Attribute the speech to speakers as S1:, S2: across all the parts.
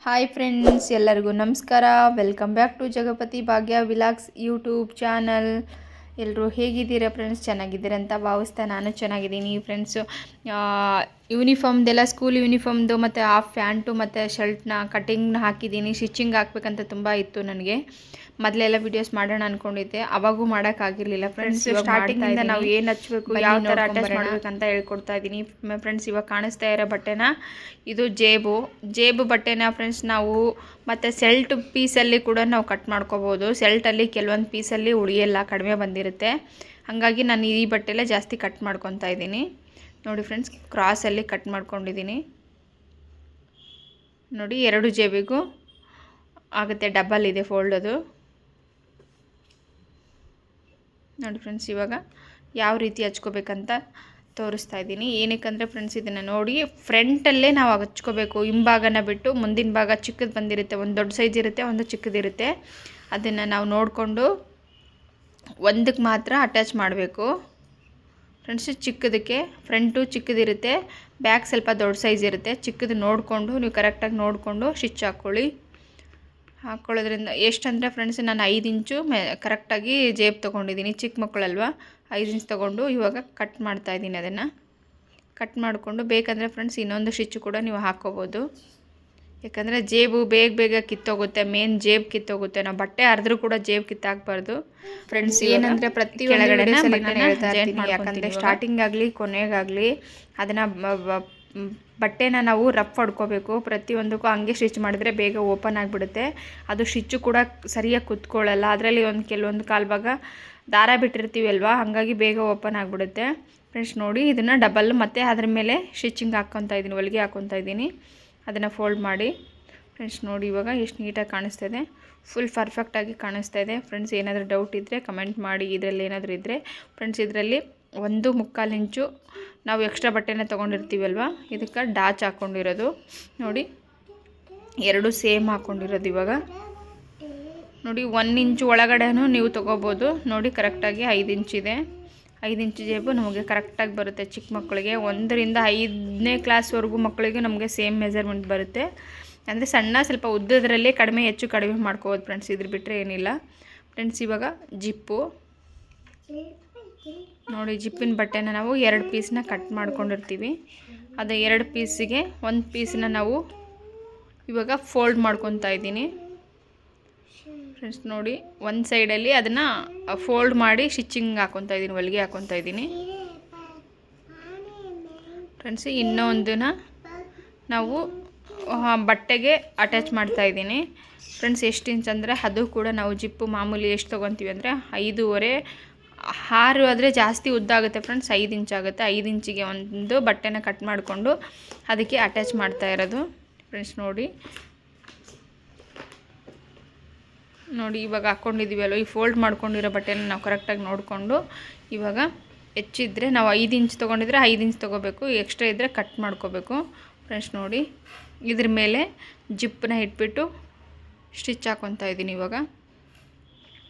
S1: Hi friends, ಎಲ್ಲರಿಗೂ ನಮಸ್ಕಾರ. Welcome back to Jagapathi Bhagya vlogs YouTube channel. ಎಲ್ಲರೂ ಹೇಗಿದ್ದೀರಾ ಫ್ರೆಂಡ್ಸ್? ಚೆನ್ನಾಗಿದ್ದೀರಾ ಅಂತ ಭಾವಿಸ್ತಾ ನಾನು ಚೆನ್ನಾಗಿದ್ದೀನಿ ಫ್ರೆಂಡ್ಸು. ಯೂನಿಫಾರ್ಮ್ದೆಲ್ಲ ಸ್ಕೂಲ್ ಯೂನಿಫಾರ್ಮ್ದು ಮತ್ತು ಹಾಫ್ ಪ್ಯಾಂಟು ಮತ್ತು ಶರ್ಟ್ನ ಕಟಿಂಗ್ನ ಹಾಕಿದ್ದೀನಿ. ಸ್ಟಿಚಿಂಗ್ ಹಾಕ್ಬೇಕಂತ ತುಂಬ ಇತ್ತು ನನಗೆ. ಮೊದಲೆಲ್ಲ ವೀಡಿಯೋಸ್ ಮಾಡೋಣ ಅಂದ್ಕೊಂಡಿದ್ದೆ, ಅವಾಗೂ ಮಾಡೋಕ್ಕಾಗಿರಲಿಲ್ಲ ಫ್ರೆಂಡ್ಸ್. ಸ್ಟಾರ್ಟಿಂಗಿಂದ ನಾವು ಏನು ಹಚ್ಚಬೇಕು, ಯಾವ ಥರ ಅಟ್ಯಾಚ್ ಮಾಡಬೇಕಂತ ಹೇಳ್ಕೊಡ್ತಾ ಇದ್ದೀನಿ ಫ್ರೆಂಡ್ಸ್. ಇವಾಗ ಕಾಣಿಸ್ತಾ ಇರೋ ಬಟ್ಟೆನ ಇದು ಜೇಬು ಬಟ್ಟೆನ ಫ್ರೆಂಡ್ಸ್ ನಾವು ಮತ್ತು ಸೆಲ್ಟ್ ಪೀಸಲ್ಲಿ ಕೂಡ ನಾವು ಕಟ್ ಮಾಡ್ಕೋಬೋದು. ಸೆಲ್ಟಲ್ಲಿ ಕೆಲವೊಂದು ಪೀಸಲ್ಲಿ ಉಳಿಯಲ್ಲ, ಕಡಿಮೆ ಬಂದಿರುತ್ತೆ. ಹಾಗಾಗಿ ನಾನು ಈ ಬಟ್ಟೆಲ್ಲ ಜಾಸ್ತಿ ಕಟ್ ಮಾಡ್ಕೊತಾ ಇದ್ದೀನಿ. ನೋಡಿ ಫ್ರೆಂಡ್ಸ್, ಕ್ರಾಸಲ್ಲಿ ಕಟ್ ಮಾಡ್ಕೊಂಡಿದ್ದೀನಿ. ನೋಡಿ, ಎರಡು ಜೇಬಿಗೂ ಆಗುತ್ತೆ, ಡಬಲ್ ಇದೆ ಫೋಲ್ಡ್ ಅದು. ನೋಡಿ ಫ್ರೆಂಡ್ಸ್, ಇವಾಗ ಯಾವ ರೀತಿ ಹಚ್ಕೋಬೇಕಂತ ತೋರಿಸ್ತಾ ಇದ್ದೀನಿ. ಏನಕ್ಕಂದರೆ ಫ್ರೆಂಡ್ಸ್, ಇದನ್ನು ನೋಡಿ ಫ್ರಂಟಲ್ಲೇ ನಾವು ಹಚ್ಕೋಬೇಕು. ಹಿಂಭಾಗನ ಬಿಟ್ಟು ಮುಂದಿನ ಭಾಗ ಚಿಕ್ಕದು ಬಂದಿರುತ್ತೆ, ಒಂದು ದೊಡ್ಡ ಸೈಜ್ ಇರುತ್ತೆ, ಒಂದು ಚಿಕ್ಕದಿರುತ್ತೆ. ಅದನ್ನು ನಾವು ನೋಡಿಕೊಂಡು ಒಂದಕ್ಕೆ ಮಾತ್ರ ಅಟ್ಯಾಚ್ ಮಾಡಬೇಕು ಫ್ರೆಂಡ್ಸ್. ಚಿಕ್ಕದಕ್ಕೆ ಫ್ರಂಟು ಚಿಕ್ಕದಿರುತ್ತೆ, ಬ್ಯಾಕ್ ಸ್ವಲ್ಪ ದೊಡ್ಡ ಸೈಜ್ ಇರುತ್ತೆ. ಚಿಕ್ಕದು ನೋಡಿಕೊಂಡು ನೀವು ಕರೆಕ್ಟಾಗಿ ನೋಡಿಕೊಂಡು ಸ್ಟಿಚ್ ಹಾಕ್ಕೊಳ್ಳೋದ್ರಿಂದ ಎಷ್ಟಂದರೆ ಫ್ರೆಂಡ್ಸ್, ನಾನು 5 ಇಂಚು ಕರೆಕ್ಟಾಗಿ ಜೇಬ್ ತೊಗೊಂಡಿದ್ದೀನಿ. ಚಿಕ್ಕ ಮಕ್ಕಳಲ್ವ, 5 ಇಂಚ್ ತೊಗೊಂಡು ಇವಾಗ ಕಟ್ ಮಾಡ್ತಾಯಿದ್ದೀನಿ. ಅದನ್ನು ಕಟ್ ಮಾಡಿಕೊಂಡು ಬೇಕಂದರೆ ಫ್ರೆಂಡ್ಸ್ ಇನ್ನೊಂದು ಸ್ಟಿಚ್ಚು ಕೂಡ ನೀವು ಹಾಕ್ಕೋಬೋದು. ಯಾಕಂದರೆ ಜೇಬು ಬೇಗ ಕಿತ್ತೋಗುತ್ತೆ, ಮೇನ್ ಜೇಬ್ ಕಿತ್ತೋಗುತ್ತೆ. ನಾವು ಬಟ್ಟೆ ಹರಿದ್ರೂ ಕೂಡ ಜೇಬ್ ಕಿತ್ತಾಕಬಾರ್ದು ಫ್ರೆಂಡ್ಸ್. ಏನಂದರೆ ಪ್ರತಿ ಕೆಳಗಡೆ ನಾನು ಹೇಳ್ತಾ ಇರ್ತೀನಿ, ಯಾಕಂದರೆ ಸ್ಟಾರ್ಟಿಂಗ್ ಆಗಲಿ ಕೊನೆಗಾಗಲಿ ಅದನ್ನು ಬಟ್ಟೆನ ನಾವು ರಫ್ ಹೊಡ್ಕೋಬೇಕು. ಪ್ರತಿಯೊಂದಕ್ಕೂ ಹಂಗೆ ಸ್ಟಿಚ್ ಮಾಡಿದ್ರೆ ಬೇಗ ಓಪನ್ ಆಗಿಬಿಡುತ್ತೆ. ಅದು ಸ್ಟಿಚ್ಚು ಕೂಡ ಸರಿಯಾಗಿ ಕುತ್ಕೊಳ್ಳಲ್ಲ. ಅದರಲ್ಲಿ ಕೆಲವೊಂದು ಕಾಲು ಭಾಗ ದಾರ ಬಿಟ್ಟಿರ್ತೀವಿ ಅಲ್ವಾ, ಹಾಗಾಗಿ ಬೇಗ ಓಪನ್ ಆಗಿಬಿಡುತ್ತೆ ಫ್ರೆಂಡ್ಸ್. ನೋಡಿ, ಇದನ್ನು ಡಬಲ್ ಮತ್ತು ಅದ್ರ ಮೇಲೆ ಸ್ಟಿಚಿಂಗ್ ಹಾಕ್ಕೊತಾ ಇದ್ದೀನಿ, ಹೊಲಿಗೆ ಹಾಕ್ಕೊತಾ ಇದ್ದೀನಿ. ಅದನ್ನು ಫೋಲ್ಡ್ ಮಾಡಿ ಫ್ರೆಂಡ್ಸ್. ನೋಡಿ ಇವಾಗ ಎಷ್ಟು ನೀಟಾಗಿ ಕಾಣಿಸ್ತಾ ಇದೆ, ಫುಲ್ ಪರ್ಫೆಕ್ಟಾಗಿ ಕಾಣಿಸ್ತಾ ಇದೆ ಫ್ರೆಂಡ್ಸ್. ಏನಾದರೂ ಡೌಟ್ ಇದ್ದರೆ ಕಮೆಂಟ್ ಮಾಡಿ. ಇದರಲ್ಲಿ ಏನಾದರೂ ಇದ್ದರೆ ಫ್ರೆಂಡ್ಸ್, ಇದರಲ್ಲಿ 1.25 ಇಂಚು ನಾವು ಎಕ್ಸ್ಟ್ರಾ ಬಟ್ಟೆನ ತೊಗೊಂಡಿರ್ತೀವಲ್ವ, ಇದಕ್ಕೆ ಡಾಚ್ ಹಾಕ್ಕೊಂಡಿರೋದು. ನೋಡಿ, ಎರಡು ಸೇಮ್ ಹಾಕ್ಕೊಂಡಿರೋದು. ಇವಾಗ ನೋಡಿ, 1 ಇಂಚು ಒಳಗಡೆನೂ ನೀವು ತೊಗೋಬೋದು. ನೋಡಿ, ಕರೆಕ್ಟಾಗಿ 5 ಇಂಚಿದೆ. 5 ಇಂಚು ಜೇಬು ನಮಗೆ ಕರೆಕ್ಟಾಗಿ ಬರುತ್ತೆ. ಚಿಕ್ಕ ಮಕ್ಕಳಿಗೆ 1 ರಿಂದ 5ನೇ ಕ್ಲಾಸ್ವರೆಗೂ ಮಕ್ಕಳಿಗೆ ನಮಗೆ ಸೇಮ್ ಮೆಜರ್ಮೆಂಟ್ ಬರುತ್ತೆ. ಅಂದರೆ ಸಣ್ಣ ಸ್ವಲ್ಪ ಉದ್ದದ್ರಲ್ಲಿ ಹೆಚ್ಚು ಕಡಿಮೆ ಮಾಡ್ಕೋಬೋದು ಫ್ರೆಂಡ್ಸ್. ಇದ್ರ ಬಿಟ್ಟರೆ ಏನಿಲ್ಲ ಫ್ರೆಂಡ್ಸ್. ಇವಾಗ ಜಿಪ್ಪು ನೋಡಿ, ಜಿಪ್ಪಿನ ಬಟ್ಟೆನ ನಾವು 2 ಪೀಸ್ನ ಕಟ್ ಮಾಡ್ಕೊಂಡಿರ್ತೀವಿ. ಅದು 2 ಪೀಸಿಗೆ 1 ಪೀಸನ್ನ ನಾವು ಇವಾಗ ಫೋಲ್ಡ್ ಮಾಡ್ಕೊತಾ ಇದ್ದೀನಿ ಫ್ರೆಂಡ್ಸ್. ನೋಡಿ, ಒಂದು ಸೈಡಲ್ಲಿ ಅದನ್ನು ಫೋಲ್ಡ್ ಮಾಡಿ ಸ್ಟಿಚಿಂಗ್ ಹಾಕ್ಕೊತಾ ಇದ್ದೀನಿ, ಹೊಲಿಗೆ ಹಾಕ್ಕೊತಾ ಇದ್ದೀನಿ ಫ್ರೆಂಡ್ಸ್. ಇನ್ನೊಂದನ್ನು ನಾವು ಬಟ್ಟೆಗೆ ಅಟ್ಯಾಚ್ ಮಾಡ್ತಾಯಿದ್ದೀನಿ ಫ್ರೆಂಡ್ಸ್. ಎಷ್ಟು ಇಂಚ್ ಅಂದರೆ ಅದು ಕೂಡ ನಾವು ಜಿಪ್ಪು ಮಾಮೂಲಿ ಎಷ್ಟು ತೊಗೊತೀವಿ ಅಂದರೆ 5.5 6 ಆದರೆ ಜಾಸ್ತಿ ಉದ್ದ ಆಗುತ್ತೆ ಫ್ರೆಂಡ್ಸ್. 5 ಇಂಚ್ ಆಗುತ್ತೆ. 5 ಇಂಚಿಗೆ ಒಂದು ಬಟ್ಟೆನ ಕಟ್ ಮಾಡಿಕೊಂಡು ಅದಕ್ಕೆ ಅಟ್ಯಾಚ್ ಮಾಡ್ತಾ ಇರೋದು ಫ್ರೆಂಡ್ಸ್. ನೋಡಿ ಇವಾಗ ಹಾಕ್ಕೊಂಡಿದ್ದೀವಲ್ಲ, ಈ ಫೋಲ್ಡ್ ಮಾಡ್ಕೊಂಡಿರೋ ಬಟ್ಟೆನ ನಾವು ಕರೆಕ್ಟಾಗಿ ನೋಡಿಕೊಂಡು ಇವಾಗ ಹೆಚ್ಚಿದ್ರೆ ನಾವು 5 ಇಂಚ್ ತೊಗೊಂಡಿದ್ರೆ 5 ಇಂಚ್ ತೊಗೋಬೇಕು, ಎಕ್ಸ್ಟ್ರಾ ಇದ್ದರೆ ಕಟ್ ಮಾಡ್ಕೋಬೇಕು ಫ್ರೆಂಡ್ಸ್. ನೋಡಿ, ಇದ್ರ ಮೇಲೆ ಜಿಪ್ಪನ್ನ ಇಟ್ಬಿಟ್ಟು ಸ್ಟಿಚ್ ಹಾಕ್ಕೊತಾ ಇದ್ದೀನಿ ಇವಾಗ.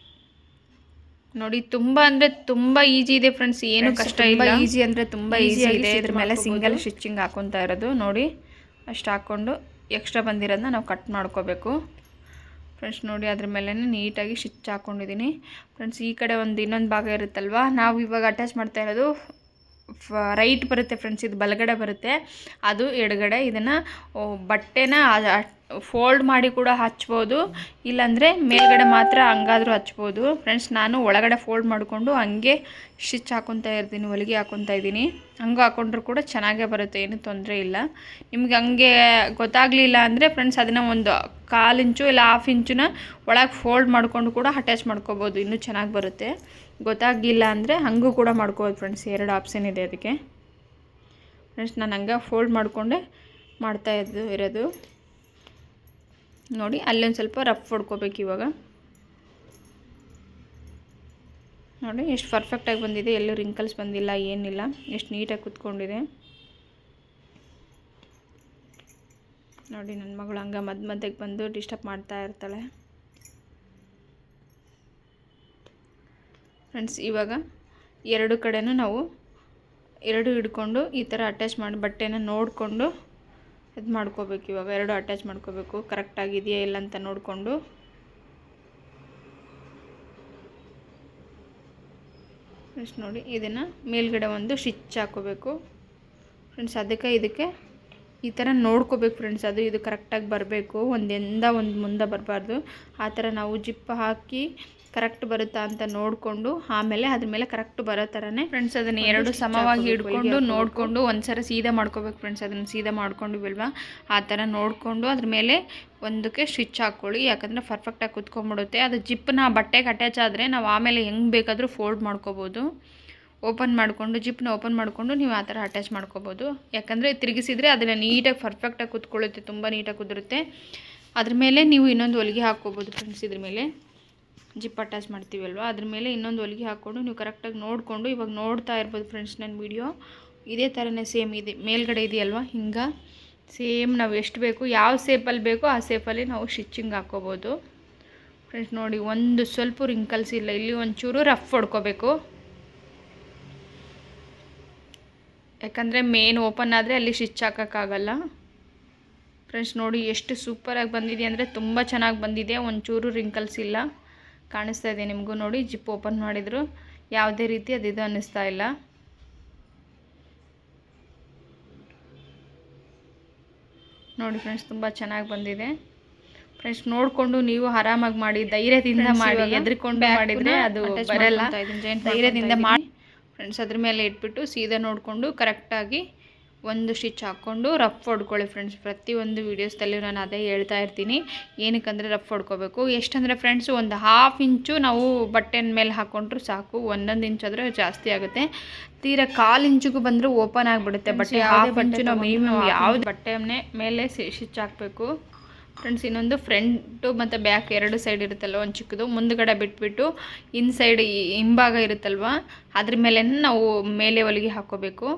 S1: ನೋಡಿ, ತುಂಬ ಅಂದರೆ ತುಂಬ ಈಸಿ ಇದೆ ಫ್ರೆಂಡ್ಸ್, ಏನು ಕಷ್ಟ ಇಲ್ಲ. ಈಸಿ ಅಂದರೆ ತುಂಬ ಈಸಿ ಇದೆ. ಇದ್ರ ಮೇಲೆ ಸಿಂಗಲ್ ಸ್ಟಿಚಿಂಗ್ ಹಾಕ್ಕೊತಾ ಇರೋದು. ನೋಡಿ, ಅಷ್ಟು ಹಾಕ್ಕೊಂಡು ಎಕ್ಸ್ಟ್ರಾ ಬಂದಿರೋದನ್ನ ನಾವು ಕಟ್ ಮಾಡ್ಕೋಬೇಕು ಫ್ರೆಂಡ್ಸ್. ನೋಡಿ, ಅದ್ರ ಮೇಲೆ ನೀಟಾಗಿ ಸ್ಟಿಚ್ ಹಾಕ್ಕೊಂಡಿದ್ದೀನಿ ಫ್ರೆಂಡ್ಸ್. ಈ ಕಡೆ ಇನ್ನೊಂದು ಭಾಗ ಇರುತ್ತಲ್ವ, ನಾವು ಇವಾಗ ಅಟ್ಯಾಚ್ ಮಾಡ್ತಾ ಇರೋದು ರೈಟ್ ಬರುತ್ತೆ ಫ್ರೆಂಡ್ಸ್, ಇದು ಬಲಗಡೆ ಬರುತ್ತೆ, ಅದು ಎಡಗಡೆ. ಇದನ್ನು ಬಟ್ಟೆನ ಫೋಲ್ಡ್ ಮಾಡಿ ಕೂಡ ಹಚ್ಬೋದು, ಇಲ್ಲಾಂದರೆ ಮೇಲ್ಗಡೆ ಮಾತ್ರ ಹಂಗಾದರೂ ಹಚ್ಬೋದು ಫ್ರೆಂಡ್ಸ್. ನಾನು ಒಳಗಡೆ ಫೋಲ್ಡ್ ಮಾಡಿಕೊಂಡು ಹಂಗೆ ಸ್ಟಿಚ್ ಹಾಕ್ಕೊತಾ ಇರ್ತೀನಿ, ಹೊಲಿಗೆ ಹಾಕ್ಕೊತಾ ಇದ್ದೀನಿ. ಹಂಗೆ ಹಾಕ್ಕೊಂಡ್ರೂ ಕೂಡ ಚೆನ್ನಾಗೇ ಬರುತ್ತೆ, ಏನೂ ತೊಂದರೆ ಇಲ್ಲ. ನಿಮ್ಗೆ ಹಂಗೆ ಗೊತ್ತಾಗಲಿಲ್ಲ ಅಂದರೆ ಫ್ರೆಂಡ್ಸ್, ಅದನ್ನು ಒಂದು 1/4 ಇಂಚು ಇಲ್ಲ 1/2 ಇಂಚನ್ನ ಒಳಗೆ ಫೋಲ್ಡ್ ಮಾಡಿಕೊಂಡು ಕೂಡ ಅಟ್ಯಾಚ್ ಮಾಡ್ಕೋಬೋದು, ಇನ್ನೂ ಚೆನ್ನಾಗಿ ಬರುತ್ತೆ. ಗೊತ್ತಾಗಿಲ್ಲ ಅಂದರೆ ಹಂಗೂ ಕೂಡ ಮಾಡ್ಕೋಬೋದು ಫ್ರೆಂಡ್ಸ್. 2 ಆಪ್ಷನ್ ಇದೆ ಅದಕ್ಕೆ ಫ್ರೆಂಡ್ಸ್. ನಾನು ಹಂಗೆ ಫೋಲ್ಡ್ ಮಾಡಿಕೊಂಡೆ ಇರೋದು. ನೋಡಿ, ಅಲ್ಲೊಂದು ಸ್ವಲ್ಪ ರಫ್ ಹೊಡ್ಕೋಬೇಕು ಇವಾಗ. ನೋಡಿ, ಎಷ್ಟು ಪರ್ಫೆಕ್ಟಾಗಿ ಬಂದಿದೆ, ಎಲ್ಲೂ ರಿಂಕಲ್ಸ್ ಬಂದಿಲ್ಲ, ಏನಿಲ್ಲ, ಎಷ್ಟು ನೀಟಾಗಿ ಕುತ್ಕೊಂಡಿದೆ. ನೋಡಿ, ನನ್ನ ಮಗಳು ಹಂಗೆ ಮಧ್ಯಕ್ಕೆ ಬಂದು ಡಿಸ್ಟರ್ಬ್ ಮಾಡ್ತಾ ಇರ್ತಾಳೆ ಫ್ರೆಂಡ್ಸ್. ಇವಾಗ 2 ಕಡೆನೂ ನಾವು 2 ಹಿಡ್ಕೊಂಡು ಈ ಥರ ಅಟ್ಯಾಚ್ ಮಾಡಿ ಬಟ್ಟೆನ ನೋಡಿಕೊಂಡು ಇದು ಮಾಡ್ಕೋಬೇಕು. ಇವಾಗ 2 ಅಟ್ಯಾಚ್ ಮಾಡ್ಕೋಬೇಕು. ಕರೆಕ್ಟಾಗಿದೆಯಾ ಇಲ್ಲ ಅಂತ ನೋಡಿಕೊಂಡು ಫ್ರೆಂಡ್ಸ್ ನೋಡಿ ಇದನ್ನು ಮೇಲ್ಗಡೆ ಒಂದು ಸ್ಟಿಚ್ ಹಾಕೋಬೇಕು ಫ್ರೆಂಡ್ಸ್. ಇದಕ್ಕೆ ಈ ಥರ ನೋಡ್ಕೋಬೇಕು ಫ್ರೆಂಡ್ಸ್. ಇದು ಕರೆಕ್ಟಾಗಿ ಬರಬೇಕು, ಒಂದಿಂದ ಒಂದು ಮುಂದೆ ಬರಬಾರ್ದು. ಆ ಥರ ನಾವು ಜಿಪ್ ಹಾಕಿ ಕರೆಕ್ಟ್ ಬರುತ್ತಾ ಅಂತ ನೋಡಿಕೊಂಡು ಆಮೇಲೆ ಅದ್ರ ಮೇಲೆ ಕರೆಕ್ಟ್ ಬರೋ ಥರನೇ ಫ್ರೆಂಡ್ಸ್ ಅದನ್ನು 2 ಸಮವಾಗಿ ಹಿಡ್ಕೊಂಡು ನೋಡಿಕೊಂಡು ಒಂದ್ಸಲ ಸೀದಾ ಮಾಡ್ಕೋಬೇಕು ಫ್ರೆಂಡ್ಸ್. ಅದನ್ನು ಸೀದಾ ಮಾಡ್ಕೊಂಡು ಬಿಲ್ವಾ ಆ ಥರ ನೋಡಿಕೊಂಡು ಅದ್ರ ಮೇಲೆ ಒಂದಕ್ಕೆ ಸ್ಟಿಚ್ ಹಾಕ್ಕೊಳ್ಳಿ. ಯಾಕಂದರೆ ಪರ್ಫೆಕ್ಟಾಗಿ ಕುತ್ಕೊಂಡ್ಬಿಡುತ್ತೆ. ಅದು ಜಿಪ್ಪನ್ನ ಬಟ್ಟೆಗೆ ಅಟ್ಯಾಚ್ ಆದರೆ ನಾವು ಆಮೇಲೆ ಹೆಂಗೆ ಬೇಕಾದರೂ ಫೋಲ್ಡ್ ಮಾಡ್ಕೋಬೋದು. ಓಪನ್ ಮಾಡಿಕೊಂಡು ಜಿಪ್ಪನ್ನ ಓಪನ್ ಮಾಡಿಕೊಂಡು ನೀವು ಆ ಥರ ಅಟ್ಯಾಚ್ ಮಾಡ್ಕೋಬೋದು. ಯಾಕಂದರೆ ತಿರುಗಿಸಿದರೆ ಅದನ್ನು ನೀಟಾಗಿ ಪರ್ಫೆಕ್ಟಾಗಿ ಕುತ್ಕೊಳ್ಳುತ್ತೆ, ತುಂಬ ನೀಟಾಗಿ ಕುದುರುತ್ತೆ. ಅದ್ರ ಮೇಲೆ ನೀವು ಇನ್ನೊಂದು ಹೊಲಿಗೆ ಹಾಕ್ಕೋಬೋದು ಫ್ರೆಂಡ್ಸ್. ಇದ್ರ ಮೇಲೆ ಜಿಪ್ ಅಟ್ಯಾಚ್ ಮಾಡ್ತೀವಲ್ವ ಅದ್ರ ಮೇಲೆ ಇನ್ನೊಂದು ಹೊಲಿಗೆ ಹಾಕ್ಕೊಂಡು ನೀವು ಕರೆಕ್ಟಾಗಿ ನೋಡಿಕೊಂಡು ಇವಾಗ ನೋಡ್ತಾ ಇರ್ಬೋದು ಫ್ರೆಂಡ್ಸ್ ನನ್ನ ವಿಡಿಯೋ. ಇದೇ ಥರನೇ ಸೇಮ್ ಇದೆ ಮೇಲ್ಗಡೆ ಇದೆಯಲ್ವ ಹಿಂಗೆ ಸೇಮ್ ನಾವು ಎಷ್ಟು ಬೇಕು ಯಾವ ಶೇಪಲ್ಲಿ ಬೇಕೋ ಆ ಶೇಪಲ್ಲಿ ನಾವು ಸ್ಟಿಚಿಂಗ್ ಹಾಕ್ಕೋಬೋದು ಫ್ರೆಂಡ್ಸ್. ನೋಡಿ ಒಂದು ಸ್ವಲ್ಪ ರಿಂಕಲ್ಸ್ ಇಲ್ಲ, ಇಲ್ಲಿ ಒಂಚೂರು ರಫ್ ಹೊಡ್ಕೋಬೇಕು. ಯಾಕಂದರೆ ಮೇನ್ ಓಪನ್ ಆದರೆ ಅಲ್ಲಿ ಸ್ಟಿಚ್ ಹಾಕೋಕ್ಕಾಗಲ್ಲ ಫ್ರೆಂಡ್ಸ್. ನೋಡಿ ಎಷ್ಟು ಸೂಪರಾಗಿ ಬಂದಿದೆ ಅಂದರೆ ತುಂಬ ಚೆನ್ನಾಗಿ ಬಂದಿದೆ. ಒಂಚೂರು ರಿಂಕಲ್ಸ್ ಇಲ್ಲ, ಕಾಣಿಸ್ತಾ ಇದೆ ನಿಮಗೂ. ನೋಡಿ ಜಿಪ್ ಓಪನ್ ಮಾಡಿದ್ರು ಯಾವುದೇ ರೀತಿ ಇದು ಅನ್ನಿಸ್ತಾ ಇಲ್ಲ. ನೋಡಿ ಫ್ರೆಂಡ್ಸ್ ತುಂಬ ಚೆನ್ನಾಗಿ ಬಂದಿದೆ ಫ್ರೆಂಡ್ಸ್. ನೋಡಿಕೊಂಡು ನೀವು ಆರಾಮಾಗಿ ಮಾಡಿ, ಧೈರ್ಯದಿಂದ ಮಾಡಿ. ಎದ್ರಿಕೊಂಡು ಮಾಡಿದರೆ ಅದು ಬರಲ್ಲ. ಧೈರ್ಯದಿಂದ ಮಾಡಿ ಫ್ರೆಂಡ್ಸ್. ಅದ್ರ ಮೇಲೆ ಇಟ್ಬಿಟ್ಟು ಸೀದಾ ನೋಡಿಕೊಂಡು ಕರೆಕ್ಟಾಗಿ ಒಂದು ಸ್ಟಿಚ್ ಹಾಕ್ಕೊಂಡು ರಫ್ ಹೊಡ್ಕೊಳ್ಳಿ ಫ್ರೆಂಡ್ಸ್. ಪ್ರತಿಯೊಂದು ವೀಡಿಯೋಸ್ದಲ್ಲಿ ನಾನು ಅದೇ ಹೇಳ್ತಾ ಇರ್ತೀನಿ. ಏನಕ್ಕಂದರೆ ರಫ್ ಹೊಡ್ಕೋಬೇಕು. ಎಷ್ಟಂದರೆ ಫ್ರೆಂಡ್ಸ್ ಒಂದು 1/2 ಇಂಚು ನಾವು ಬಟ್ಟೆನ ಮೇಲೆ ಹಾಕ್ಕೊಂಡ್ರು ಸಾಕು. 1 ಇಂಚ್ ಆದರೆ ಜಾಸ್ತಿ ಆಗುತ್ತೆ. ತೀರಾ 1/4 ಇಂಚಿಗೂ ಬಂದರೂ ಓಪನ್ ಆಗಿಬಿಡುತ್ತೆ ಬಟ್ಟೆ. 1/2 ಇಂಚು ನಾವು ಮಿನಿಮಮ್ ಯಾವ್ದು ಬಟ್ಟೆ ಮೇಲೆ ಸ್ಟಿಚ್ ಹಾಕಬೇಕು ಫ್ರೆಂಡ್ಸ್. ಇನ್ನೊಂದು ಫ್ರಂಟು ಮತ್ತು ಬ್ಯಾಕ್ 2 ಸೈಡ್ ಇರುತ್ತಲ್ವ, ಒಂದು ಚಿಕ್ಕದು ಮುಂದುಗಡೆ ಬಿಟ್ಬಿಟ್ಟು ಇನ್ಸೈಡ್ ಹಿಂಭಾಗ ಇರುತ್ತಲ್ವ ಅದ್ರ ಮೇಲೆ ನಾವು ಮೇಲೆ ಹೊಲಿಗೆ ಹಾಕ್ಕೋಬೇಕು.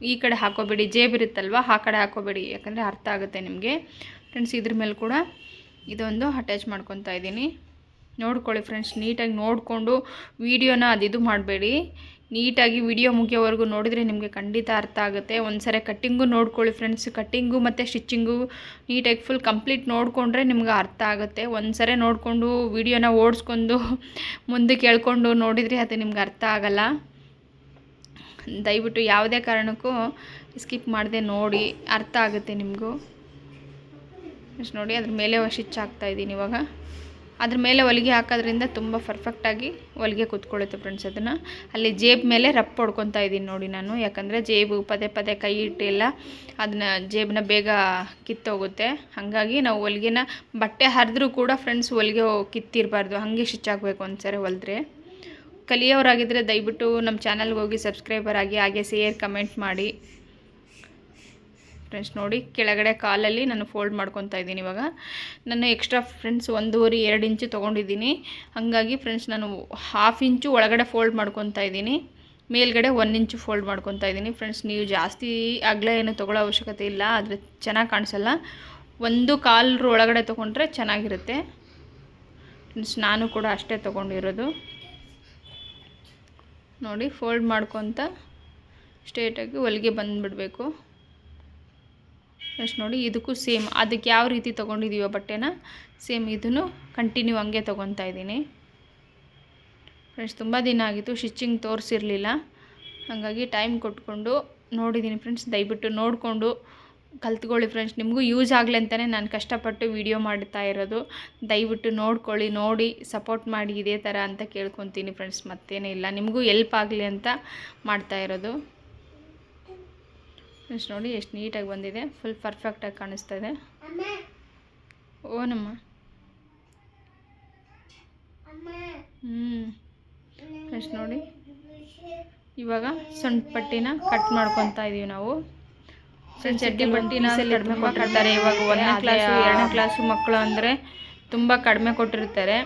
S1: ಈ ಕಡೆ ಹಾಕೋಬೇಡಿ, ಜೇಬ್ ಇರುತ್ತಲ್ವ ಆ ಕಡೆ ಹಾಕೋಬೇಡಿ, ಯಾಕಂದರೆ ಅರ್ಥ ಆಗುತ್ತೆ ನಿಮಗೆ ಫ್ರೆಂಡ್ಸ್. ಇದ್ರ ಮೇಲೆ ಕೂಡ ಇದೊಂದು ಅಟ್ಯಾಚ್ ಮಾಡ್ಕೊತಾ ಇದ್ದೀನಿ. ನೋಡ್ಕೊಳ್ಳಿ ಫ್ರೆಂಡ್ಸ್, ನೀಟಾಗಿ ನೋಡಿಕೊಂಡು ವೀಡಿಯೋನ ಇದು ಮಾಡಬೇಡಿ. ನೀಟಾಗಿ ವಿಡಿಯೋ ಮುಗಿಯೋವರೆಗೂ ನೋಡಿದರೆ ನಿಮಗೆ ಖಂಡಿತ ಅರ್ಥ ಆಗುತ್ತೆ. ಒಂದು ಸರಿ ಕಟ್ಟಿಂಗು ನೋಡ್ಕೊಳ್ಳಿ ಫ್ರೆಂಡ್ಸ್. ಕಟ್ಟಿಂಗು ಮತ್ತು ಸ್ಟಿಚಿಂಗು ನೀಟಾಗಿ ಫುಲ್ ಕಂಪ್ಲೀಟ್ ನೋಡಿಕೊಂಡ್ರೆ ನಿಮ್ಗೆ ಅರ್ಥ ಆಗುತ್ತೆ. ಒಂದು ಸರಿ ನೋಡಿಕೊಂಡು ವಿಡಿಯೋನ ಓಡಿಸ್ಕೊಂಡು ಮುಂದೆ ಕೇಳ್ಕೊಂಡು ನೋಡಿದರೆ ಅದು ನಿಮ್ಗೆ ಅರ್ಥ ಆಗಲ್ಲ. ದಯವಿಟ್ಟು ಯಾವುದೇ ಕಾರಣಕ್ಕೂ ಸ್ಕಿಪ್ ಮಾಡದೆ ನೋಡಿ, ಅರ್ಥ ಆಗುತ್ತೆ ನಿಮಗೂ. ನೋಡಿ ಅದ್ರ ಮೇಲೆ ಸ್ಟಿಚ್ ಹಾಕ್ತಾಯಿದ್ದೀನಿ ಇವಾಗ. ಅದ್ರ ಮೇಲೆ ಹೊಲಿಗೆ ಹಾಕೋದ್ರಿಂದ ತುಂಬ ಪರ್ಫೆಕ್ಟಾಗಿ ಹೊಲಿಗೆ ಕೂತ್ಕೊಳ್ಳುತ್ತೆ ಫ್ರೆಂಡ್ಸ್. ಅದನ್ನು ಅಲ್ಲಿ ಜೇಬ್ ಮೇಲೆ ರಫ್ ಹೊಡ್ಕೊತಾ ಇದ್ದೀನಿ ನೋಡಿ ನಾನು. ಯಾಕಂದರೆ ಜೇಬು ಪದೇ ಕೈ ಇಟ್ಟಿಲ್ಲ, ಅದನ್ನ ಜೇಬನ್ನ ಬೇಗ ಕಿತ್ತೋಗುತ್ತೆ. ಹಾಗಾಗಿ ನಾವು ಹೊಲಿಗೆನ ಬಟ್ಟೆ ಹರಿದ್ರೂ ಕೂಡ ಫ್ರೆಂಡ್ಸ್ ಹೊಲಿಗೆ ಕಿತ್ತಿರಬಾರ್ದು, ಹಾಗೆ ಸ್ಟಿಚ್ ಹಾಕಬೇಕು ಒಂದ್ಸರಿ ಹೊಲಿದ್ರೆ. ಕಲಿಯೋರಾಗಿದ್ದರೆ ದಯವಿಟ್ಟು ನಮ್ಮ ಚಾನಲ್ಗೆ ಹೋಗಿ ಸಬ್ಸ್ಕ್ರೈಬರ್ ಆಗಿ, ಹಾಗೆ ಶೇರ್ ಕಮೆಂಟ್ ಮಾಡಿ ಫ್ರೆಂಡ್ಸ್. ನೋಡಿ ಕೆಳಗಡೆ ಕಾಲಲ್ಲಿ ನಾನು ಫೋಲ್ಡ್ ಮಾಡ್ಕೊತಾ ಇದ್ದೀನಿ. ಇವಾಗ ನಾನು ಎಕ್ಸ್ಟ್ರಾ ಫ್ರೆಂಡ್ಸ್ 1.5-2 ಇಂಚು ತೊಗೊಂಡಿದ್ದೀನಿ. ಹಾಗಾಗಿ ಫ್ರೆಂಡ್ಸ್ ನಾನು 1/2 ಇಂಚು ಒಳಗಡೆ ಫೋಲ್ಡ್ ಮಾಡ್ಕೊತಾ ಇದ್ದೀನಿ, ಮೇಲ್ಗಡೆ 1 ಇಂಚು ಫೋಲ್ಡ್ ಮಾಡ್ಕೊತಾ ಇದ್ದೀನಿ ಫ್ರೆಂಡ್ಸ್. ನೀವು ಜಾಸ್ತಿ ಅಗಲ ಏನು ತೊಗೊಳ್ಳೋ ಅವಶ್ಯಕತೆ ಇಲ್ಲ, ಆದರೆ ಚೆನ್ನಾಗಿ ಕಾಣಿಸಲ್ಲ. 1/4 ಒಳಗಡೆ ತೊಗೊಂಡ್ರೆ ಚೆನ್ನಾಗಿರುತ್ತೆ ಫ್ರೆಂಡ್ಸ್. ನಾನು ಕೂಡ ಅಷ್ಟೇ ತೊಗೊಂಡಿರೋದು. ನೋಡಿ ಫೋಲ್ಡ್ ಮಾಡ್ಕೊತ ಸ್ಟ್ರೇಟಾಗಿ ಹೊಲಿಗೆ ಬಂದುಬಿಡಬೇಕು ಫ್ರೆಂಡ್ಸ್. ನೋಡಿ ಇದಕ್ಕೂ ಸೇಮ್ ಅದಕ್ಕೆ ಯಾವ ರೀತಿ ತೊಗೊಂಡಿದ್ದೀವೋ ಬಟ್ಟೆನ ಸೇಮ್ ಇದನ್ನು ಕಂಟಿನ್ಯೂ ಹಂಗೆ ತೊಗೊತಾ ಇದ್ದೀನಿ ಫ್ರೆಂಡ್ಸ್. ತುಂಬ ದಿನ ಆಗಿತ್ತು ಸ್ಟಿಚಿಂಗ್ ತೋರಿಸಿರಲಿಲ್ಲ, ಹಾಗಾಗಿ ಟೈಮ್ ಕೊಟ್ಕೊಂಡು ನೋಡಿದ್ದೀನಿ ಫ್ರೆಂಡ್ಸ್. ದಯವಿಟ್ಟು ನೋಡಿಕೊಂಡು ಕಲ್ತ್ಕೊಳ್ಳಿ ಫ್ರೆಂಡ್ಸ್. ನಿಮಗೂ ಯೂಸ್ ಆಗಲಿ ಅಂತಲೇ ನಾನು ಕಷ್ಟಪಟ್ಟು ವಿಡಿಯೋ ಮಾಡ್ತಾ ಇರೋದು. ದಯವಿಟ್ಟು ನೋಡ್ಕೊಳ್ಳಿ, ನೋಡಿ ಸಪೋರ್ಟ್ ಮಾಡಿ ಇದೇ ಥರ ಅಂತ ಕೇಳ್ಕೊತೀನಿ ಫ್ರೆಂಡ್ಸ್. ಮತ್ತೇನೇ ಇಲ್ಲ, ನಿಮಗೂ ಎಲ್ಪ್ ಆಗಲಿ ಅಂತ ಮಾಡ್ತಾ ಇರೋದು ಫ್ರೆಂಡ್ಸ್. ನೋಡಿ ಎಷ್ಟು ನೀಟಾಗಿ ಬಂದಿದೆ, ಫುಲ್ ಪರ್ಫೆಕ್ಟಾಗಿ ಕಾಣಿಸ್ತಾ ಇದೆ. ಓನಮ್ಮ ಫ್ರೆಂಡ್ಸ್. ನೋಡಿ ಇವಾಗ ಸೊಂಟ ಪಟ್ಟಿನ ಕಟ್ ಮಾಡ್ಕೊತಾ ಇದ್ದೀವಿ ನಾವು ಫ್ರೆಂಡ್ಸ್. ಚಡ್ಡಿ ಪಟ್ಟಿನ ಕಡಿಮೆ ಕೊಟ್ಟಿರ್ತಾರೆ ಇವಾಗ. 1ನೇ ಕ್ಲಾಸು 2ನೇ ಕ್ಲಾಸು ಮಕ್ಕಳು ಅಂದರೆ ತುಂಬ ಕಡಿಮೆ ಕೊಟ್ಟಿರ್ತಾರೆ.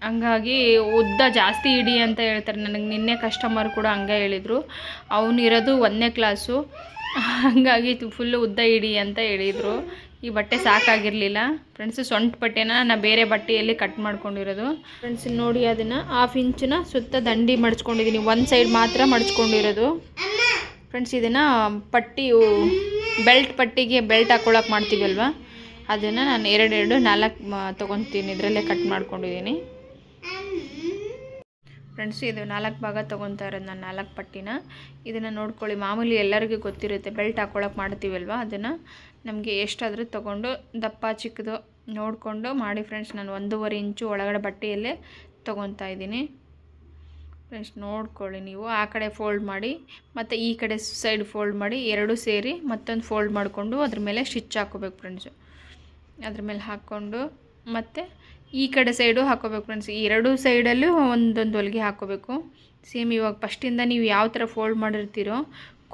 S1: ಹಂಗಾಗಿ ಉದ್ದ ಜಾಸ್ತಿ ಇಡಿ ಅಂತ ಹೇಳ್ತಾರೆ. ನನಗೆ ನಿನ್ನೆ ಕಸ್ಟಮರ್ ಕೂಡ ಹಂಗೆ ಹೇಳಿದರು. ಅವನಿರೋದು 1ನೇ ಕ್ಲಾಸು, ಹಾಗಾಗಿ ಫುಲ್ಲು ಉದ್ದ ಇಡಿ ಅಂತ ಹೇಳಿದರು. ಈ ಬಟ್ಟೆ ಸಾಕಾಗಿರಲಿಲ್ಲ ಫ್ರೆಂಡ್ಸ್. ಸೊಂಟ ಬಟ್ಟೆನ ನಾನು ಬೇರೆ ಬಟ್ಟೆಯಲ್ಲಿ ಕಟ್ ಮಾಡ್ಕೊಂಡಿರೋದು ಫ್ರೆಂಡ್ಸ್. ನೋಡಿ ಅದನ್ನು 1/2 ಇಂಚನ್ನ ಸುತ್ತ ದಂಡಿ ಮಡ್ಚ್ಕೊಂಡಿದ್ದೀನಿ, ಒಂದು ಸೈಡ್ ಮಾತ್ರ ಮಡ್ಚ್ಕೊಂಡಿರೋದು ಫ್ರೆಂಡ್ಸ್ ಇದನ್ನು ಪಟ್ಟಿ ಬೆಲ್ಟ್ ಪಟ್ಟಿಗೆ ಬೆಲ್ಟ್ ಹಾಕ್ಕೊಳಕ್ಕೆ ಮಾಡ್ತೀವಲ್ವ, ಅದನ್ನು ನಾನು 4 ತೊಗೊತೀನಿ. ಇದರಲ್ಲೇ ಕಟ್ ಮಾಡ್ಕೊಂಡಿದ್ದೀನಿ ಫ್ರೆಂಡ್ಸ್. ಇದು 4 ಭಾಗ ತೊಗೊತಾ ಇರೋದು ನಾನು, 4 ಪಟ್ಟಿನ. ಇದನ್ನು ನೋಡ್ಕೊಳ್ಳಿ, ಮಾಮೂಲಿ ಎಲ್ಲರಿಗೂ ಗೊತ್ತಿರುತ್ತೆ ಬೆಲ್ಟ್ ಹಾಕ್ಕೊಳಕ್ಕೆ ಮಾಡ್ತೀವಲ್ವ, ಅದನ್ನು ನಮಗೆ ಎಷ್ಟಾದರೂ ತೊಗೊಂಡು ದಪ್ಪ ಚಿಕ್ಕದು ನೋಡಿಕೊಂಡು ಮಾಡಿ ಫ್ರೆಂಡ್ಸ್. ನಾನು 1.5 ಇಂಚು ಒಳಗಡೆ ಬಟ್ಟೆಯಲ್ಲೇ ತೊಗೊತಾ ಇದ್ದೀನಿ ಫ್ರೆಂಡ್ಸ್. ನೋಡ್ಕೊಳ್ಳಿ ನೀವು, ಆ ಕಡೆ ಫೋಲ್ಡ್ ಮಾಡಿ ಮತ್ತು ಈ ಕಡೆ ಸೈಡ್ ಫೋಲ್ಡ್ ಮಾಡಿ, ಎರಡೂ ಸೇರಿ ಮತ್ತೊಂದು ಫೋಲ್ಡ್ ಮಾಡಿಕೊಂಡು ಅದ್ರ ಮೇಲೆ ಸ್ಟಿಚ್ ಹಾಕೋಬೇಕು ಫ್ರೆಂಡ್ಸು. ಅದ್ರ ಮೇಲೆ ಹಾಕ್ಕೊಂಡು ಮತ್ತು ಈ ಕಡೆ ಸೈಡು ಹಾಕೋಬೇಕು ಫ್ರೆಂಡ್ಸ್. ಈ ಎರಡೂ ಸೈಡಲ್ಲೂ ಒಂದೊಂದು ಹೊಲಿಗೆ ಹಾಕೋಬೇಕು. ಸೇಮ್ ಇವಾಗ ಫಸ್ಟಿಂದ ನೀವು ಯಾವ ಥರ ಫೋಲ್ಡ್ ಮಾಡಿರ್ತೀರೋ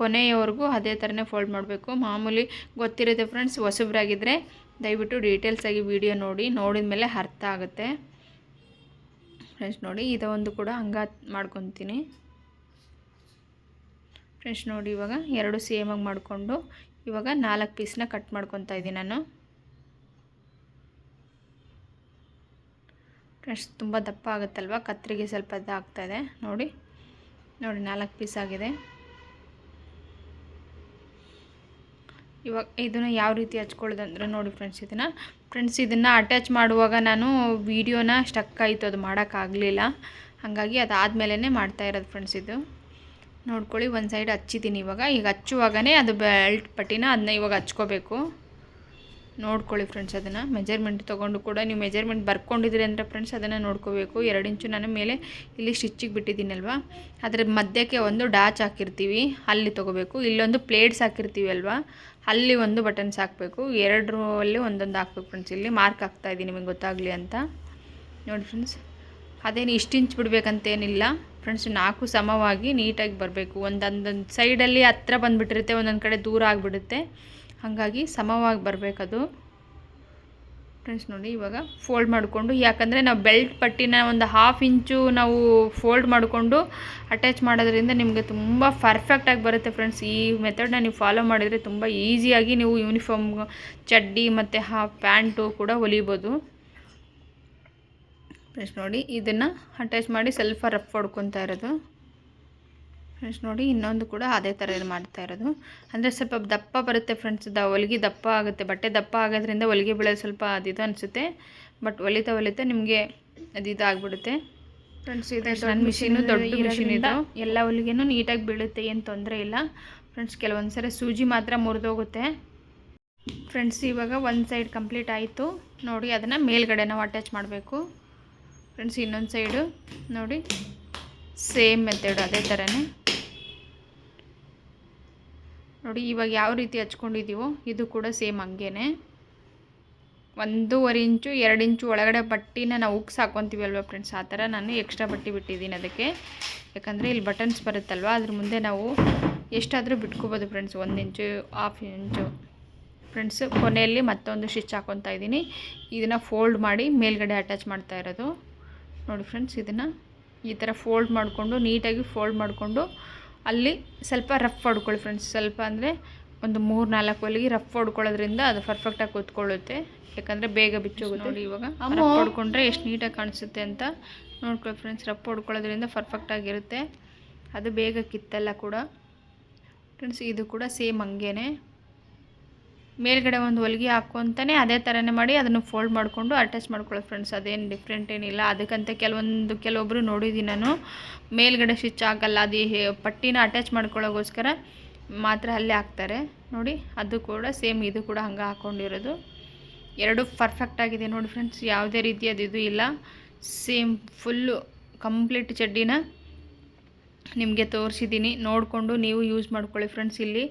S1: ಕೊನೆಯವರೆಗೂ ಅದೇ ಥರನೇ ಫೋಲ್ಡ್ ಮಾಡಬೇಕು. ಮಾಮೂಲಿ ಗೊತ್ತಿರುತ್ತೆ ಫ್ರೆಂಡ್ಸ್, ಹೊಸಬ್ರಾಗಿದ್ದರೆ ದಯವಿಟ್ಟು ಡೀಟೇಲ್ಸಾಗಿ ವಿಡಿಯೋ ನೋಡಿದ ಮೇಲೆ ಅರ್ಥ ಆಗುತ್ತೆ ಫ್ರೆಂಡ್ಸ್. ನೋಡಿ ಇದೊಂದು ಕೂಡ ಹಂಗೆ ಮಾಡ್ಕೊತೀನಿ ಫ್ರೆಂಡ್ಸ್. ನೋಡಿ ಇವಾಗ ಎರಡು ಸೇಮಾಗಿ ಮಾಡಿಕೊಂಡು ಇವಾಗ 4 ಪೀಸ್ನ ಕಟ್ ಮಾಡ್ಕೊತಾ ಇದ್ದೀನಿ ನಾನು ಫ್ರೆಂಡ್ಸ್. ತುಂಬ ದಪ್ಪ ಆಗುತ್ತಲ್ವ, ಕತ್ತರಿಗೆ ಸ್ವಲ್ಪ ಆಗ್ತಾಯಿದೆ ನೋಡಿ 4 ಪೀಸ್ ಆಗಿದೆ. ಇವಾಗ ಇದನ್ನು ಯಾವ ರೀತಿ ಹಚ್ಕೊಳ್ಳೋದಂದ್ರೆ ನೋಡಿ ಫ್ರೆಂಡ್ಸ್, ಇದನ್ನು ಅಟ್ಯಾಚ್ ಮಾಡುವಾಗ ನಾನು ವೀಡಿಯೋನ ಸ್ಟಕ್ ಆಯಿತು, ಅದು ಮಾಡೋಕ್ಕಾಗಲಿಲ್ಲ. ಹಾಗಾಗಿ ಅದಾದಮೇಲೆ ಮಾಡ್ತಾ ಇರೋದು ಫ್ರೆಂಡ್ಸ್. ಇದು ನೋಡ್ಕೊಳ್ಳಿ, ಒಂದು ಸೈಡ್ ಹಚ್ಚಿದ್ದೀನಿ. ಈಗ ಹಚ್ಚುವಾಗನೇ ಅದು ಬೆಲ್ಟ್ ಪಟ್ಟಿನ ಅದನ್ನ ಇವಾಗ ಹಚ್ಕೋಬೇಕು. ನೋಡ್ಕೊಳ್ಳಿ ಫ್ರೆಂಡ್ಸ್, ಅದನ್ನು ಮೆಜರ್ಮೆಂಟ್ ತೊಗೊಂಡು ಕೂಡ ನೀವು ಮೆಜರ್ಮೆಂಟ್ ಬರ್ಕೊಂಡಿದ್ರಿ ಅಂದರೆ ಫ್ರೆಂಡ್ಸ್ ಅದನ್ನು ನೋಡ್ಕೋಬೇಕು. 2 ಇಂಚು ನಾನು ಮೇಲೆ ಇಲ್ಲಿ ಸ್ಟಿಚ್ಚಿಗೆ ಬಿಟ್ಟಿದ್ದೀನಲ್ವ, ಅದರ ಮಧ್ಯಕ್ಕೆ ಒಂದು ಡಾಚ್ ಹಾಕಿರ್ತೀವಿ, ಅಲ್ಲಿ ತೊಗೋಬೇಕು. ಇಲ್ಲೊಂದು ಪ್ಲೇಟ್ಸ್ ಹಾಕಿರ್ತೀವಿ ಅಲ್ವಾ, ಅಲ್ಲಿ ಒಂದು ಬಟನ್ಸ್ ಹಾಕಬೇಕು. ಎರಡರಲ್ಲಿ ಒಂದೊಂದು ಹಾಕ್ಬೇಕು ಫ್ರೆಂಡ್ಸ್. ಇಲ್ಲಿ ಮಾರ್ಕ್ ಹಾಕ್ತಾಯಿದ್ದೀನಿ ನಿಮಗೆ ಗೊತ್ತಾಗಲಿ ಅಂತ ನೋಡಿ ಫ್ರೆಂಡ್ಸ್. ಅದೇನು ಇಷ್ಟು ಇಂಚ್ ಬಿಡಬೇಕಂತೇನಿಲ್ಲ ಫ್ರೆಂಡ್ಸ್, 4 ಸಮವಾಗಿ ನೀಟಾಗಿ ಬರಬೇಕು. ಒಂದೊಂದು ಸೈಡಲ್ಲಿ ಹತ್ರ ಬಂದುಬಿಟ್ಟಿರುತ್ತೆ, ಒಂದೊಂದು ಕಡೆ ದೂರ ಆಗಿಬಿಡುತ್ತೆ, ಹಾಗಾಗಿ ಸಮವಾಗಿ ಬರಬೇಕದು ಫ್ರೆಂಡ್ಸ್. ನೋಡಿ ಇವಾಗ ಫೋಲ್ಡ್ ಮಾಡಿಕೊಂಡು, ಯಾಕಂದರೆ ನಾವು ಬೆಲ್ಟ್ ಪಟ್ಟಿನ ಒಂದು 1/2 ಇಂಚು ನಾವು ಫೋಲ್ಡ್ ಮಾಡಿಕೊಂಡು ಅಟ್ಯಾಚ್ ಮಾಡೋದ್ರಿಂದ ನಿಮಗೆ ತುಂಬ ಪರ್ಫೆಕ್ಟಾಗಿ ಬರುತ್ತೆ ಫ್ರೆಂಡ್ಸ್. ಈ ಮೆಥಡ್ನ ನೀವು ಫಾಲೋ ಮಾಡಿದರೆ ತುಂಬ ಈಸಿಯಾಗಿ ನೀವು ಯೂನಿಫಾರ್ಮ್, ಚಡ್ಡಿ ಮತ್ತು ಪ್ಯಾಂಟು ಕೂಡ ಹೊಲಿಬೋದು ಫ್ರೆಂಡ್ಸ್. ನೋಡಿ ಇದನ್ನು ಅಟ್ಯಾಚ್ ಮಾಡಿ ಸ್ವಲ್ಪ ರಫ್ ಹೊಡ್ಕೊತಾ ಇರೋದು ಫ್ರೆಂಡ್ಸ್. ನೋಡಿ ಇನ್ನೊಂದು ಕೂಡ ಅದೇ ಥರ ಮಾಡ್ತಾ ಇರೋದು, ಅಂದರೆ ಸ್ವಲ್ಪ ದಪ್ಪ ಬರುತ್ತೆ ಫ್ರೆಂಡ್ಸ್. ಹೊಲಿಗೆ ದಪ್ಪ ಆಗುತ್ತೆ, ಬಟ್ಟೆ ದಪ್ಪ ಆಗೋದ್ರಿಂದ ಹೊಲಿಗೆ ಬೀಳೋದು ಸ್ವಲ್ಪ ಅದಿದು ಅನಿಸುತ್ತೆ, ಬಟ್ ಹೊಲಿತಾ ನಿಮಗೆ ಅದು ಆಗಿಬಿಡುತ್ತೆ ಫ್ರೆಂಡ್ಸ್. ಇದು ನನ್ನ ಮಿಷಿನು ದೊಡ್ಡ ಮಿಷಿನ್, ಇದು ಎಲ್ಲ ಹೊಲಿಗೆನೂ ನೀಟಾಗಿ ಬೀಳುತ್ತೆ, ಏನು ತೊಂದರೆ ಇಲ್ಲ ಫ್ರೆಂಡ್ಸ್. ಕೆಲವೊಂದು ಸರಿ ಸೂಜಿ ಮಾತ್ರ ಮುರಿದೋಗುತ್ತೆ ಫ್ರೆಂಡ್ಸ್. ಇವಾಗ ಒಂದು ಸೈಡ್ ಕಂಪ್ಲೀಟ್ ಆಯಿತು ನೋಡಿ, ಅದನ್ನು ಮೇಲ್ಗಡೆ ನಾವು ಅಟ್ಯಾಚ್ ಮಾಡಬೇಕು ಫ್ರೆಂಡ್ಸ್. ಇನ್ನೊಂದು ಸೈಡು ನೋಡಿ ಸೇಮ್ ಮೆಥಡ್ ಅದೇ ಥರನೇ ನೋಡಿ. ಇವಾಗ ಯಾವ ರೀತಿ ಹಚ್ಕೊಂಡಿದ್ದೀವೋ ಇದು ಕೂಡ ಸೇಮ್ ಹಂಗೇನೆ. 1.5 ಇಂಚು 2 ಇಂಚು ಒಳಗಡೆ ಬಟ್ಟಿನ ನಾವು ಉಕ್ಸ್ ಹಾಕ್ಕೊತೀವಿ ಅಲ್ವ ಫ್ರೆಂಡ್ಸ್, ಆ ಥರ ನಾನು ಎಕ್ಸ್ಟ್ರಾ ಬಟ್ಟೆ ಬಿಟ್ಟಿದ್ದೀನಿ ಅದಕ್ಕೆ. ಯಾಕಂದರೆ ಇಲ್ಲಿ ಬಟನ್ಸ್ ಬರುತ್ತಲ್ವ, ಅದ್ರ ಮುಂದೆ ನಾವು ಎಷ್ಟಾದರೂ ಬಿಟ್ಕೋಬೋದು ಫ್ರೆಂಡ್ಸ್, 1 ಇಂಚು 1/2 ಇಂಚು ಫ್ರೆಂಡ್ಸ್. ಕೊನೆಯಲ್ಲಿ ಮತ್ತೊಂದು ಸ್ಟಿಚ್ ಹಾಕ್ಕೊತಾ ಇದ್ದೀನಿ. ಇದನ್ನು ಫೋಲ್ಡ್ ಮಾಡಿ ಮೇಲ್ಗಡೆ ಅಟ್ಯಾಚ್ ಮಾಡ್ತಾ ಇರೋದು ನೋಡಿ ಫ್ರೆಂಡ್ಸ್. ಇದನ್ನು ಈ ಥರ ಫೋಲ್ಡ್ ಮಾಡಿಕೊಂಡು ನೀಟಾಗಿ ಫೋಲ್ಡ್ ಮಾಡಿಕೊಂಡು ಅಲ್ಲಿ ಸ್ವಲ್ಪ ರಫ್ ಹೊಡ್ಕೊಳ್ಳಿ ಫ್ರೆಂಡ್ಸ್. ಸ್ವಲ್ಪ ಅಂದರೆ ಒಂದು 3-4 ಹೊಲಿಗೆ ರಫ್ ಹೊಡ್ಕೊಳ್ಳೋದ್ರಿಂದ ಅದು ಪರ್ಫೆಕ್ಟಾಗಿ ಕೂತ್ಕೊಳ್ಳುತ್ತೆ, ಯಾಕಂದರೆ ಬೇಗ ಬಿಚ್ಚೋಗುತ್ತೆ ನೋಡಿ. ಇವಾಗ ರಫ್ ಹೊಡ್ಕೊಂಡ್ರೆ ಎಷ್ಟು ನೀಟಾಗಿ ಕಾಣಿಸುತ್ತೆ ಅಂತ ನೋಡ್ಕೊಳ್ಳಿ ಫ್ರೆಂಡ್ಸ್. ರಫ್ ಹೊಡ್ಕೊಳ್ಳೋದ್ರಿಂದ ಪರ್ಫೆಕ್ಟಾಗಿರುತ್ತೆ, ಅದು ಬೇಗ ಕಿತ್ತಲ್ಲ ಕೂಡ ಫ್ರೆಂಡ್ಸ್. ಇದು ಕೂಡ ಸೇಮ್ ಹಂಗೇನೆ, ಮೇಲ್ಗಡೆ ಒಂದು ಹೊಲಿಗೆ ಹಾಕ್ಕೊಂತಾನೆ ಅದೇ ಥರನೇ ಮಾಡಿ ಅದನ್ನು ಫೋಲ್ಡ್ ಮಾಡಿಕೊಂಡು ಅಟ್ಯಾಚ್ ಮಾಡ್ಕೊಳ್ಳೋದು ಫ್ರೆಂಡ್ಸ್. ಅದೇನು ಡಿಫ್ರೆಂಟ್ ಏನಿಲ್ಲ. ಅದಕ್ಕಂತ ಕೆಲವೊಬ್ಬರು ನೋಡಿದ್ದೀನಿ ನಾನು, ಮೇಲ್ಗಡೆ ಸ್ಟಿಚ್ ಆಗಲ್ಲ, ಅದು ಪಟ್ಟಿನ ಅಟ್ಯಾಚ್ ಮಾಡ್ಕೊಳ್ಳೋಗೋಸ್ಕರ ಮಾತ್ರ ಅಲ್ಲೇ ಹಾಕ್ತಾರೆ ನೋಡಿ. ಅದು ಕೂಡ ಸೇಮ್, ಇದು ಕೂಡ ಹಂಗೆ ಹಾಕ್ಕೊಂಡಿರೋದು. ಎರಡು ಪರ್ಫೆಕ್ಟಾಗಿದೆ ನೋಡಿ ಫ್ರೆಂಡ್ಸ್, ಯಾವುದೇ ರೀತಿಯದು ಇದು ಇಲ್ಲ. ಸೇಮ್ ಫುಲ್ಲು ಕಂಪ್ಲೀಟ್ ಚಡ್ಡಿನ ನಿಮಗೆ ತೋರಿಸಿದ್ದೀನಿ, ನೋಡಿಕೊಂಡು ನೀವು ಯೂಸ್ ಮಾಡ್ಕೊಳ್ಳಿ ಫ್ರೆಂಡ್ಸ್. ಇಲ್ಲಿ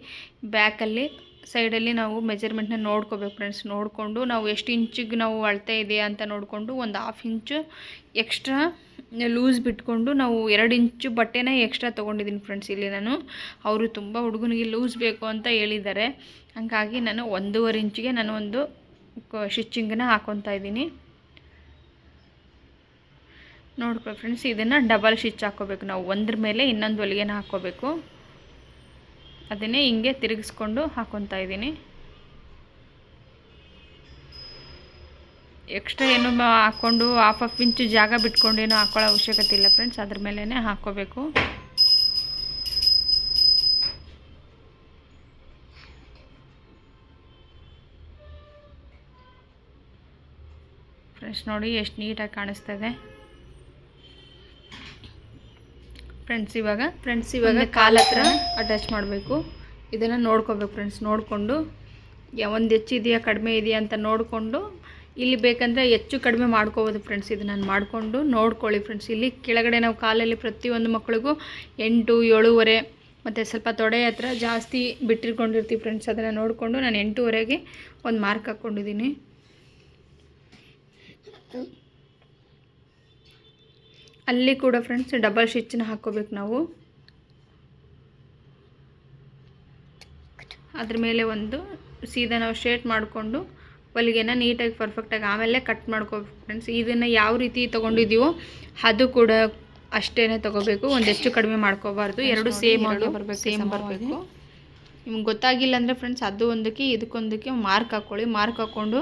S1: ಬ್ಯಾಕಲ್ಲಿ ಸೈಡಲ್ಲಿ ನಾವು ಮೆಜರ್ಮೆಂಟ್ನ ನೋಡ್ಕೋಬೇಕು ಫ್ರೆಂಡ್ಸ್. ನೋಡಿಕೊಂಡು ನಾವು ಎಷ್ಟು ಇಂಚಿಗೆ ನಾವು ಅಳತೆ ಇದೆಯಾ ಅಂತ ನೋಡಿಕೊಂಡು ಒಂದು 1/2 ಇಂಚು ಎಕ್ಸ್ಟ್ರಾ ಲೂಸ್ ಬಿಟ್ಕೊಂಡು ನಾವು 2 ಇಂಚು ಬಟ್ಟೆನ ಎಕ್ಸ್ಟ್ರಾ ತೊಗೊಂಡಿದ್ದೀನಿ ಫ್ರೆಂಡ್ಸ್. ಇಲ್ಲಿ ನಾನು ಅವರು ತುಂಬ ಹುಡುಗನಿಗೆ ಲೂಸ್ ಬೇಕು ಅಂತ ಹೇಳಿದ್ದಾರೆ, ಹಾಗಾಗಿ ನಾನು 1.5 ಇಂಚಿಗೆ ನಾನು ಒಂದು ಸ್ಟಿಚಿಂಗನ್ನ ಹಾಕ್ಕೊತಾ ಇದ್ದೀನಿ ನೋಡ್ಕೊಳ್ಳಿ ಫ್ರೆಂಡ್ಸ್. ಇದನ್ನು ಡಬಲ್ ಸ್ಟಿಚ್ ಹಾಕ್ಕೋಬೇಕು ನಾವು, ಒಂದ್ರ ಮೇಲೆ ಇನ್ನೊಂದು ಹೊಲಿಗೆನ ಹಾಕ್ಕೋಬೇಕು. ಅದನ್ನೇ ಹಿಂಗೆ ತಿರುಗಿಸ್ಕೊಂಡು ಹಾಕ್ಕೊತಾ ಇದ್ದೀನಿ. ಎಕ್ಸ್ಟ್ರಾ ಏನು ಹಾಕ್ಕೊಂಡು 1/2 ಇಂಚು ಜಾಗ ಬಿಟ್ಕೊಂಡೇನು ಹಾಕ್ಕೊಳ್ಳೋ ಅವಶ್ಯಕತೆ ಇಲ್ಲ ಫ್ರೆಂಡ್ಸ್, ಅದ್ರ ಮೇಲೇ ಹಾಕ್ಕೋಬೇಕು ಫ್ರೆಂಡ್ಸ್ ನೋಡಿ ಎಷ್ಟು ನೀಟಾಗಿ ಕಾಣಿಸ್ತಾ ಇದೆ ಫ್ರೆಂಡ್ಸ್. ಇವಾಗ ಕಾಲ ಹತ್ರ ಅಟ್ಯಾಚ್ ಮಾಡಬೇಕು. ಇದನ್ನು ನೋಡ್ಕೋಬೇಕು ಫ್ರೆಂಡ್ಸ್. ನೋಡಿಕೊಂಡು ಒಂದು ಹೆಚ್ಚಿದೆಯಾ ಕಡಿಮೆ ಇದೆಯಾ ಅಂತ ನೋಡಿಕೊಂಡು ಇಲ್ಲಿ ಬೇಕಂದರೆ ಹೆಚ್ಚು ಕಡಿಮೆ ಮಾಡ್ಕೋಬೋದು ಫ್ರೆಂಡ್ಸ್. ಇದು ನಾನು ಮಾಡಿಕೊಂಡು ನೋಡ್ಕೊಳ್ಳಿ ಫ್ರೆಂಡ್ಸ್. ಇಲ್ಲಿ ಕೆಳಗಡೆ ನಾವು ಕಾಲಲ್ಲಿ ಪ್ರತಿಯೊಂದು ಮಕ್ಕಳಿಗೂ 8, 7.5 ಮತ್ತು ಸ್ವಲ್ಪ ತೊಡೆ ಹತ್ರ ಜಾಸ್ತಿ ಬಿಟ್ಟಿರ್ಕೊಂಡಿರ್ತೀವಿ ಫ್ರೆಂಡ್ಸ್. ಅದನ್ನು ನೋಡಿಕೊಂಡು ನಾನು 8.5ಗೆ ಒಂದು ಮಾರ್ಕ್ ಹಾಕ್ಕೊಂಡಿದ್ದೀನಿ. ಅಲ್ಲಿ ಕೂಡ ಫ್ರೆಂಡ್ಸ್ ಡಬಲ್ ಸ್ಟಿಚ್ಚನ್ನ ಹಾಕ್ಕೋಬೇಕು ನಾವು. ಅದ್ರ ಮೇಲೆ ಒಂದು ಸೀದಾ ನಾವು ಸ್ಟ್ರೇಟ್ ಮಾಡಿಕೊಂಡು ಹೊಲಿಗೆನ ನೀಟಾಗಿ ಪರ್ಫೆಕ್ಟಾಗಿ ಆಮೇಲೆ ಕಟ್ ಮಾಡ್ಕೋಬೇಕು ಫ್ರೆಂಡ್ಸ್. ಇದನ್ನು ಯಾವ ರೀತಿ ತೊಗೊಂಡಿದ್ದೀವೋ ಅದು ಕೂಡ ಅಷ್ಟೇ ತೊಗೋಬೇಕು. ಒಂದು ಹೆಚ್ಚು ಕಡಿಮೆ ಮಾಡ್ಕೋಬಾರ್ದು. ಎರಡು ಸೇಮ್ ಬರಬೇಕು. ನಿಮ್ಗೆ ಗೊತ್ತಾಗಿಲ್ಲ ಅಂದರೆ ಫ್ರೆಂಡ್ಸ್ ಅದು ಒಂದಕ್ಕೆ ಇದಕ್ಕೊಂದಕ್ಕೆ ಮಾರ್ಕ್ ಹಾಕ್ಕೊಳ್ಳಿ. ಮಾರ್ಕ್ ಹಾಕ್ಕೊಂಡು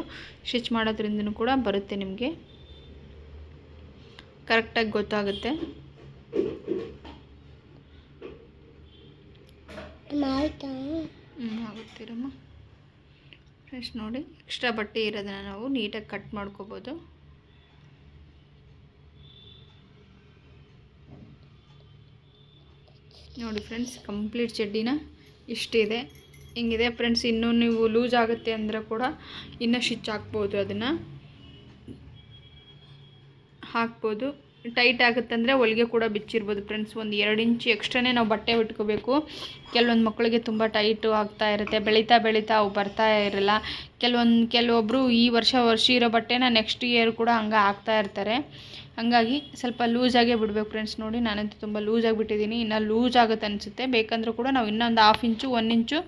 S1: ಸ್ಟಿಚ್ ಮಾಡೋದ್ರಿಂದನೂ ಕೂಡ ಬರುತ್ತೆ ನಿಮಗೆ, ಕರೆಕ್ಟಾಗಿ ಗೊತ್ತಾಗುತ್ತೆ. ಆಗುತ್ತೀರಮ್ಮ ಫ್ರೆಂಡ್ಸ್. ನೋಡಿ ಎಕ್ಸ್ಟ್ರಾ ಬಟ್ಟೆ ಇರೋದನ್ನು ನಾವು ನೀಟಾಗಿ ಕಟ್ ಮಾಡ್ಕೋಬೋದು. ನೋಡಿ ಫ್ರೆಂಡ್ಸ್, ಕಂಪ್ಲೀಟ್ ಚಡ್ಡಿನ ಇಷ್ಟಿದೆ, ಹಿಂಗಿದೆ ಫ್ರೆಂಡ್ಸ್. ಇನ್ನೂ ನೀವು ಲೂಸ್ ಆಗುತ್ತೆ ಅಂದರೆ ಕೂಡ ಇನ್ನೂ ಸ್ಟಿಚ್ ಹಾಕ್ಬೋದು, ಅದನ್ನು ಹಾಕ್ಬೋದು. ಟೈಟ್ ಆಗುತ್ತಂದರೆ ಹೊಲಿಗೆ ಕೂಡ ಬಿಚ್ಚಿರ್ಬೋದು ಫ್ರೆಂಡ್ಸ್. ಒಂದು 2 ಇಂಚ್ ಎಕ್ಸ್ಟ್ರಾನೇ ನಾವು ಬಟ್ಟೆ ಬಿಟ್ಕೋಬೇಕು. ಕೆಲವೊಂದು ಮಕ್ಕಳಿಗೆ ತುಂಬ ಟೈಟು ಆಗ್ತಾ ಇರುತ್ತೆ, ಬೆಳೀತಾ ಅವು ಬರ್ತಾ ಇರಲ್ಲ. ಕೆಲವೊಬ್ಬರು ಈ ವರ್ಷ ಇರೋ ಬಟ್ಟೆನ ನೆಕ್ಸ್ಟ್ ಇಯರ್ ಕೂಡ ಹಂಗೆ ಹಾಕ್ತಾ ಇರ್ತಾರೆ. ಹಾಗಾಗಿ ಸ್ವಲ್ಪ ಲೂಸಾಗೇ ಬಿಡಬೇಕು ಫ್ರೆಂಡ್ಸ್. ನೋಡಿ ನಾನಂತೂ ತುಂಬ ಲೂಸಾಗಿ ಬಿಟ್ಟಿದ್ದೀನಿ. ಇನ್ನು ಲೂಸ್ ಆಗುತ್ತೆ ಅನಿಸುತ್ತೆ. ಬೇಕಂದರೂ ಕೂಡ ನಾವು ಇನ್ನೊಂದು 1/2 ಇಂಚು 1 ಇಂಚು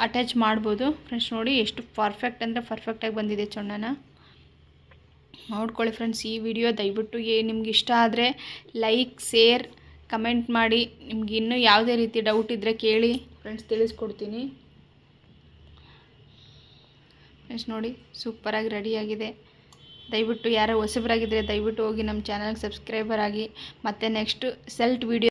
S1: ಅಟ್ಯಾಚ್ ಮಾಡ್ಬೋದು ಫ್ರೆಂಡ್ಸ್. ನೋಡಿ ಎಷ್ಟು ಪರ್ಫೆಕ್ಟ್ ಅಂದರೆ ಪರ್ಫೆಕ್ಟಾಗಿ ಬಂದಿದೆ ಚೊಣ್ಣನ. ನೋಡ್ಕೊಳ್ಳಿ ಫ್ರೆಂಡ್ಸ್. ಈ ವಿಡಿಯೋ ದಯವಿಟ್ಟು ನಿಮ್ಗೆ ಇಷ್ಟ ಆದರೆ ಲೈಕ್, ಶೇರ್, ಕಮೆಂಟ್ ಮಾಡಿ. ನಿಮ್ಗೆ ಇನ್ನೂ ಯಾವುದೇ ರೀತಿ ಡೌಟ್ ಇದ್ದರೆ ಕೇಳಿ ಫ್ರೆಂಡ್ಸ್, ತಿಳಿಸ್ಕೊಡ್ತೀನಿ ಫ್ರೆಂಡ್ಸ್. ನೋಡಿ ಸೂಪರಾಗಿ ರೆಡಿಯಾಗಿದೆ. ದಯವಿಟ್ಟು ಯಾರೋ ಹೊಸಬರಾಗಿದ್ದರೆ ದಯವಿಟ್ಟು ಹೋಗಿ ನಮ್ಮ ಚಾನಲ್ಗೆ ಸಬ್ಸ್ಕ್ರೈಬರ್ ಆಗಿ. ಮತ್ತು ನೆಕ್ಸ್ಟು ಸೆಲ್ಟ್ ವಿಡಿಯೋ